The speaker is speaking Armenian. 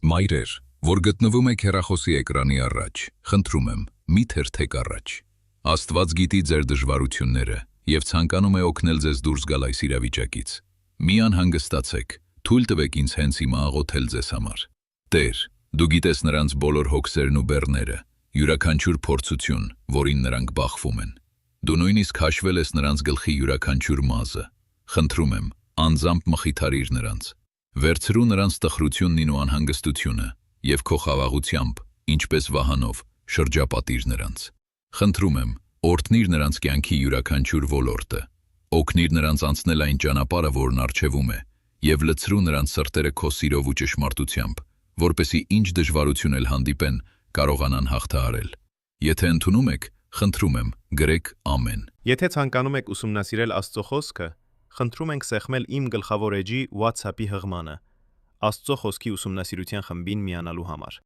Մայրեր, որ գտնվում եք հեռախոսի էկրանի առաջ, խնդրում եմ, մի թերթեք առաջ։ Աստված գիտի ձեր դժվարությունները և ցանկանում է օգնել ձեզ դուրս գալ այս իրավիճակից։ Մի անհանգստացեք, թույլ տվեք ինձ հենց հիմա աղոթել ձեզ համար։ Տեր, դու գիտես նրանց բոլոր հոգսերն ու բեռները, յուրաքանչյուր փորձություն, որին նրանք բախվում են։ Դու նույնիսկ հաշվել ես նրանց գլխի յուրաքանչյուր մազը։ Խնդրում եմ, անձամբ մխիթարիր նրանց։ Վերցրու նրանց տխրությունն ու անհանգստությունը և քո խաղաղությամբ, ինչպես վահանով, շրջապատիր նրանց։ Խնդրում եմ, օրհնիր նրանց կյանքի յուրաքանչյուր ոլորտը, օգնիր նրանց անցնել այն ճանապարհը, որն առջևում է, և լցրու նրանց սրտերը քո սիրով ու ճշմարտությամբ, որպեսզի ինչ դժվարություն էլ հանդիպեն, կարողանան հաղթահարել։ Եթե ընդունում եք, խնդրում եմ, գրեք ամեն։ Եթե ցանկանում եք ուսումնասիրել Աստծո խոսքը, խնդրում ենք սեղմել իմ գլխավոր էջի WhatsApp-ի հղմանը, Աստծո խոսքի ուսումնասիրության խմբին միանալու համար։